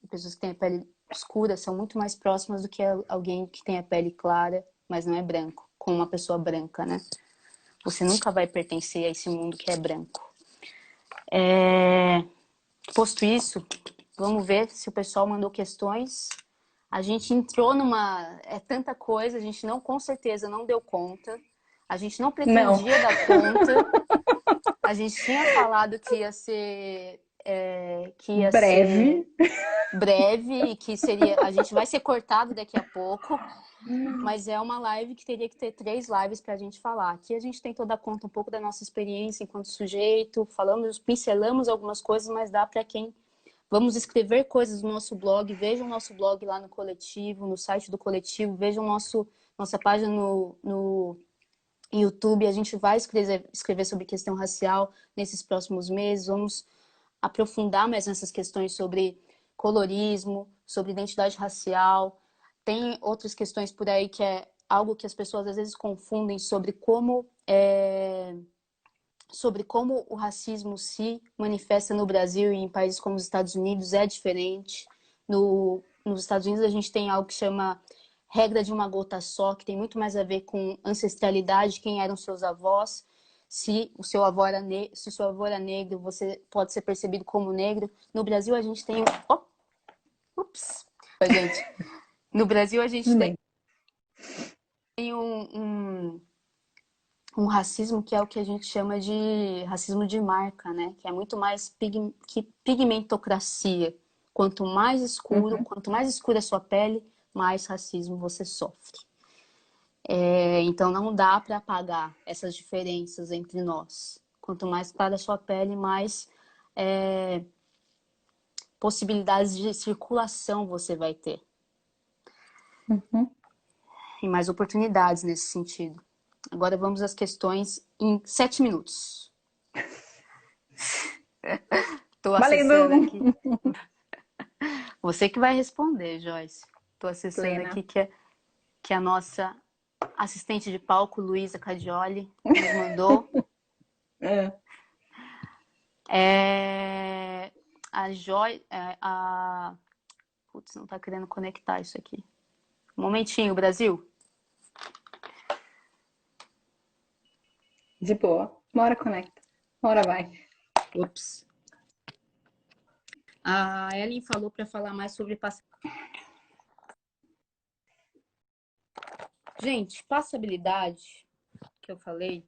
pessoas que têm a pele escura, são muito mais próximas do que alguém que tem a pele clara, mas não é branco, com uma pessoa branca, né? Você nunca vai pertencer a esse mundo que é branco. Posto isso, vamos ver se o pessoal mandou questões. A gente entrou numa... É tanta coisa, a gente não, com certeza, não deu conta. A gente não Não, pretendia dar conta. A gente tinha falado que ia breve. ser breve e que seria... A gente vai ser cortado daqui a pouco, mas é uma live que teria que ter 3 lives para a gente falar. Aqui a gente tentou dar conta um pouco da nossa experiência enquanto sujeito, falamos, pincelamos algumas coisas, mas dá para quem... Vamos escrever coisas no nosso blog, vejam o nosso blog lá no Coletivo, no site do Coletivo, vejam nossa página no YouTube. A gente vai escrever sobre questão racial nesses próximos meses, vamos aprofundar mais nessas questões sobre colorismo, sobre identidade racial. Tem outras questões por aí que é algo que as pessoas às vezes confundem sobre como o racismo se manifesta no Brasil e em países como os Estados Unidos é diferente. Nos Estados Unidos a gente tem algo que chama regra de uma gota só, que tem muito mais a ver com ancestralidade, quem eram seus avós. Se o seu avô era se o seu avô era negro, você pode ser percebido como negro. No Brasil a gente tem ups, gente. No Brasil a gente Tudo tem bem. um racismo que é o que a gente chama de racismo de marca, né? Que é muito mais que pigmentocracia. Uhum. Quanto mais escura a sua pele, mais racismo você sofre. Então não dá para apagar essas diferenças entre nós. Quanto mais clara a sua pele, mais possibilidades de circulação você vai ter. Uhum. E mais oportunidades nesse sentido. Agora vamos às questões em 7 minutos. Estou acessando Valendo! aqui. Você que vai responder, Joyce. Estou acessando Plena. aqui que a nossa assistente de palco, Luísa Cadioli, nos mandou. É. A Joy... Putz, não está querendo conectar isso aqui. Um momentinho, Brasil. De boa. Uma hora conecta. Uma hora vai. Ops. A Ellen falou para falar mais sobre Gente, passabilidade, que eu falei,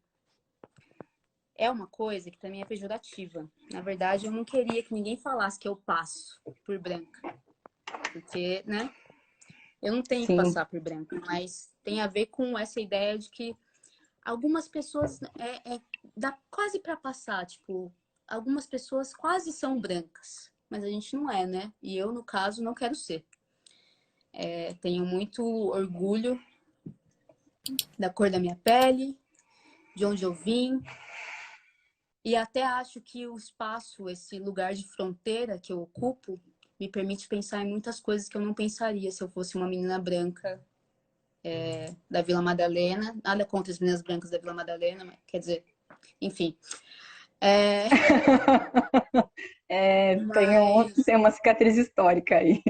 é uma coisa que também é pejorativa. Na verdade, eu não queria que ninguém falasse que eu passo por branca. Porque, né? Eu não tenho que Sim, passar por branca, mas tem a ver com essa ideia de que algumas pessoas dá quase para passar, tipo, algumas pessoas quase são brancas, mas a gente não é, né? E eu, no caso, não quero ser. Tenho muito orgulho da cor da minha pele, de onde eu vim, e até acho que o espaço, esse lugar de fronteira que eu ocupo, me permite pensar em muitas coisas que eu não pensaria se eu fosse uma menina branca da Vila Madalena. Nada contra as meninas brancas da Vila Madalena, mas, quer dizer, enfim. É, tem mas, uma cicatriz histórica aí.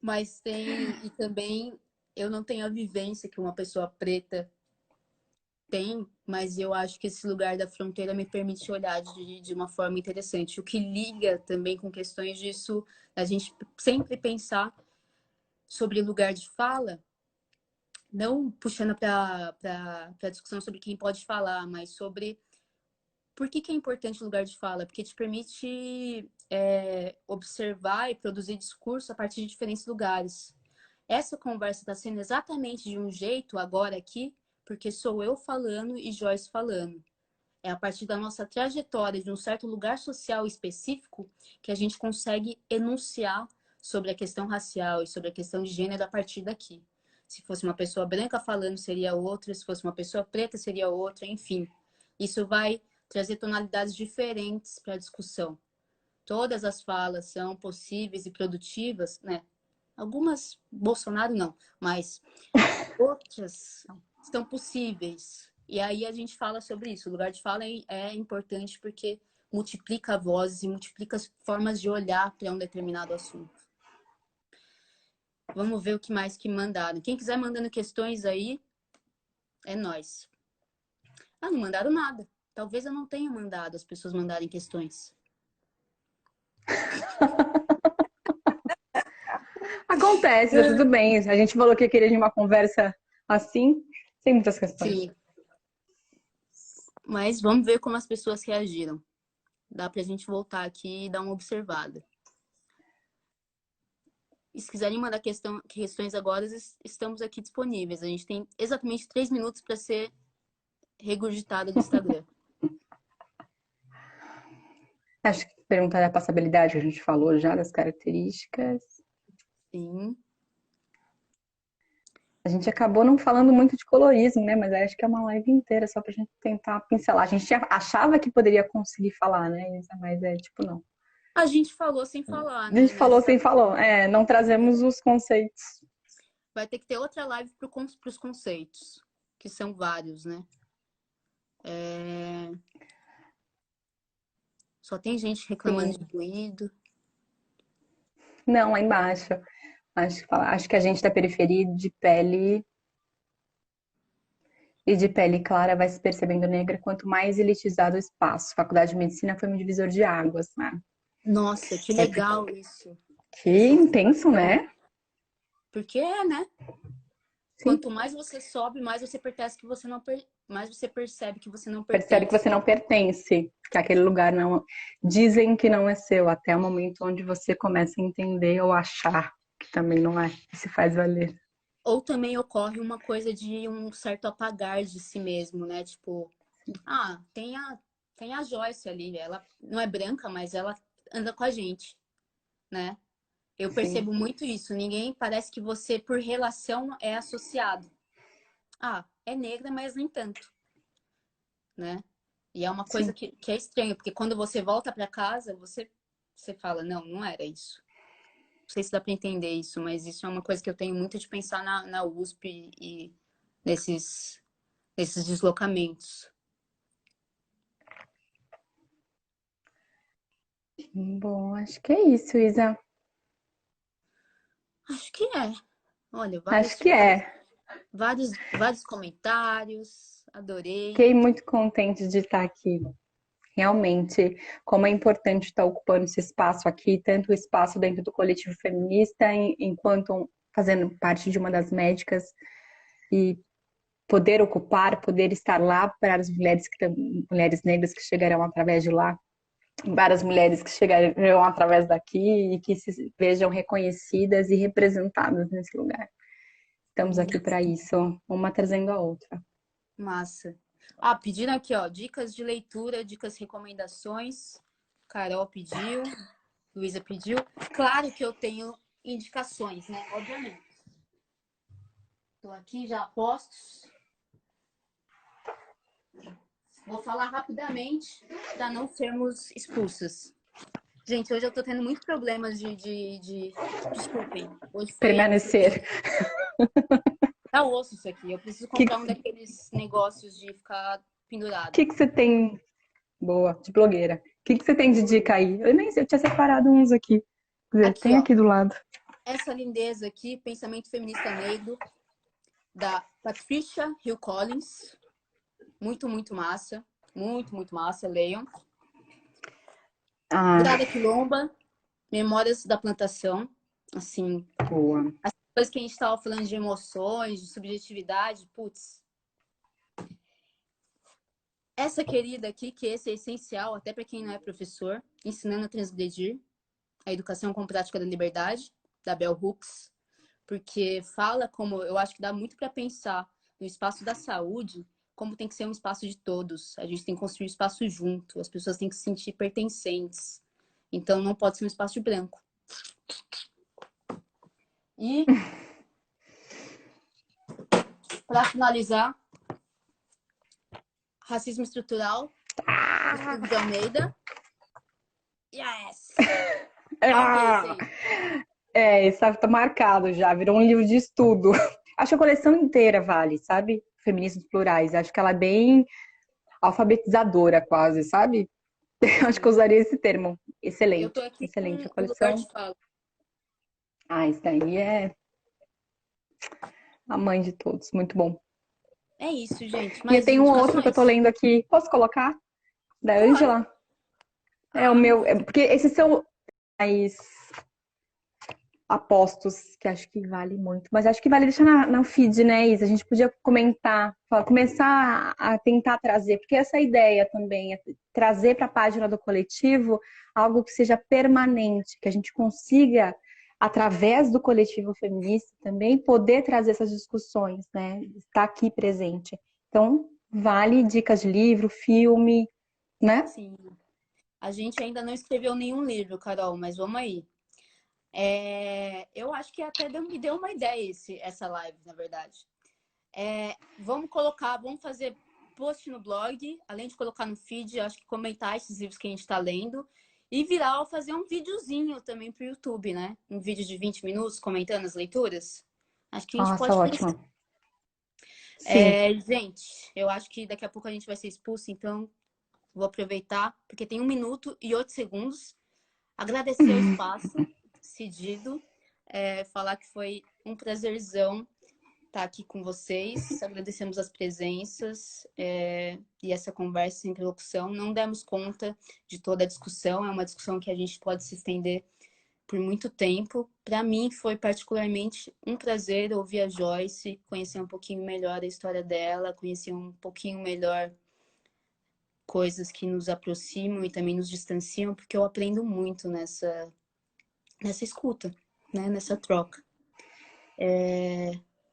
mas tem, e também eu não tenho a vivência que uma pessoa preta tem, mas eu acho que esse lugar da fronteira me permite olhar de uma forma interessante. O que liga também com questões disso, a gente sempre pensar sobre lugar de fala, não puxando para a discussão sobre quem pode falar, mas sobre por que é importante o lugar de fala? Porque te permite observar e produzir discurso a partir de diferentes lugares. Essa conversa está sendo exatamente de um jeito agora aqui, porque sou eu falando e Joyce falando. É a partir da nossa trajetória de um certo lugar social específico que a gente consegue enunciar sobre a questão racial e sobre a questão de gênero a partir daqui. Se fosse uma pessoa branca falando, seria outra, se fosse uma pessoa preta, seria outra, enfim. Isso vai trazer tonalidades diferentes para a discussão. Todas as falas são possíveis e produtivas, né? Algumas, Bolsonaro não, mas outras estão possíveis. E aí a gente fala sobre isso. O lugar de fala é importante porque multiplica vozes e multiplica formas de olhar para um determinado assunto. Vamos ver o que mais que mandaram. Quem quiser mandando questões aí, é nós. Ah, não mandaram nada. Talvez eu não tenha mandado as pessoas mandarem questões. Acontece, tá tudo bem. A gente falou que queria de uma conversa assim, sem muitas questões. Sim, mas vamos ver como as pessoas reagiram. Dá pra gente voltar aqui e dar uma observada. E se quiserem mandar questões agora, estamos aqui disponíveis. A gente tem exatamente 3 minutos para ser regurgitada do Instagram. Acho que perguntar da passabilidade, que a gente falou já, das características. Sim. A gente acabou não falando muito de colorismo, né? Mas acho que é uma live inteira só pra gente tentar pincelar. A gente achava que poderia conseguir falar, né, Isa? Mas é tipo, não. A gente falou sem falar, A né? gente falou sem falou. Não trazemos os conceitos. Vai ter que ter outra live para os conceitos, que são vários, né? Só tem gente reclamando Sim. de ruído. Não, lá embaixo. Acho que a gente da periferia de pele clara vai se percebendo negra quanto mais elitizado o espaço. Faculdade de Medicina foi um divisor de águas, né? Nossa, que É porque legal isso. que Essa intenso, observação. né? Porque né? Sim. Quanto mais você sobe, mais você pertence que você não mais você percebe que você não Percebe que pertence. você não pertence, que aquele lugar não. Dizem que não é seu, até o momento onde você começa a entender ou achar que também não é, e se faz valer. Ou também ocorre uma coisa de um certo apagar de si mesmo, né? Tipo, tem a Joyce ali, ela não é branca, mas ela anda com a gente, né? Eu Sim, percebo muito isso. Ninguém parece que você, por relação, é associado. Ah, é negra, mas nem tanto, né? E é uma coisa sim. que é estranha, porque quando você volta para casa, você fala, não, não era isso. Não sei se dá para entender isso, mas isso é uma coisa que eu tenho muito de pensar na USP e nesses, nesses deslocamentos. Bom, acho que é isso, Isa. Acho que é. Olha, Acho que é. vários comentários. Adorei. Fiquei muito contente de estar aqui. Realmente, como é importante estar ocupando esse espaço aqui, tanto o espaço dentro do coletivo feminista, enquanto fazendo parte de uma das médicas, e poder ocupar, poder estar lá para as mulheres, mulheres negras que chegarão através de lá, várias mulheres que chegarão através daqui e que se vejam reconhecidas e representadas nesse lugar. Estamos aqui para isso, uma trazendo a outra. Massa. Ah, pediram aqui, ó, dicas de leitura, dicas, recomendações. Carol pediu, Luísa pediu. Claro que eu tenho indicações, né? Obviamente. Estou aqui já a postos. Vou falar rapidamente para não sermos expulsas. Gente, hoje eu tô tendo muitos problemas Desculpem. Hoje foi... Permanecer. Tá osso isso aqui. Eu preciso comprar um daqueles negócios de ficar pendurado. O que você tem... Boa, de blogueira. O que você tem de dica aí? Eu nem sei, eu tinha separado uns aqui. Quer dizer, Aqui, tem ó. aqui do lado. Essa lindeza aqui, Pensamento Feminista Negro, da Patricia Hill Collins. Muito, muito massa. Muito, muito massa. Leiam. Grada Quilomba, Memórias da Plantação. Assim, boa. as coisas que a gente estava falando de emoções, de subjetividade, putz. Essa querida aqui, que esse é essencial, até para quem não é professor, Ensinando a Transgredir, a Educação como Prática da Liberdade, da Bell Hooks, porque fala como, eu acho que dá muito para pensar no espaço da saúde, como tem que ser um espaço de todos. A gente tem que construir um espaço junto, as pessoas têm que se sentir pertencentes. Então, não pode ser um espaço de branco. E, para finalizar, Racismo Estrutural, do Silvio de Almeida. Yes! Esse tá marcado já, virou um livro de estudo. Acho que a coleção inteira vale, sabe? Feminismos plurais. Acho que ela é bem alfabetizadora, quase, sabe? Acho que eu usaria esse termo. Excelente. Eu tô aqui Excelente a com o lugar coleção. de fala. Isso daí é a mãe de todos. Muito bom. É isso, gente. E eu Mais tenho um outro que eu tô indicações? lendo aqui. Posso colocar? Da Claro. Ângela. É o meu. Porque esses são mais apostos, que acho que vale muito. Mas acho que vale deixar na feed, né, Isa? A gente podia comentar, começar a tentar trazer, porque essa ideia também é trazer para a página do coletivo algo que seja permanente, que a gente consiga, através do coletivo feminista também, poder trazer essas discussões, né? Estar aqui presente. Então, vale dicas de livro, filme, né? Sim. A gente ainda não escreveu nenhum livro, Carol, mas vamos aí. Eu acho que até me deu uma ideia essa live, na verdade. Vamos fazer post no blog, além de colocar no feed, acho que comentar esses livros que a gente está lendo e fazer um videozinho também para o YouTube, né? Um vídeo de 20 minutos comentando as leituras. Acho que a gente Nossa, pode fazer. ótimo. Sim. Gente, eu acho que daqui a pouco a gente vai ser expulso, então vou aproveitar, porque tem 1 minuto e 8 segundos. Agradecer o espaço cedido, falar que foi um prazerzão estar aqui com vocês. Agradecemos as presenças e essa conversa, essa interlocução. Não demos conta de toda a discussão, é uma discussão que a gente pode se estender por muito tempo. Para mim foi particularmente um prazer ouvir a Joyce, conhecer um pouquinho melhor a história dela, conhecer um pouquinho melhor coisas que nos aproximam e também nos distanciam, porque eu aprendo muito nessa escuta, né? Nessa troca.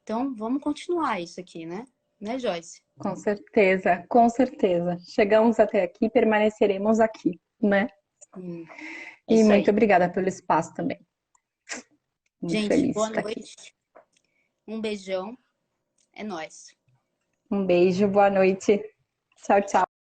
Então, vamos continuar isso aqui, né? Né, Joyce? Com certeza, com certeza. Chegamos até aqui, permaneceremos aqui, né? É E isso muito aí. obrigada pelo espaço também. Muito Gente, feliz de boa estar aqui. noite. Um beijão. É nóis. Um beijo, boa noite. Tchau, tchau.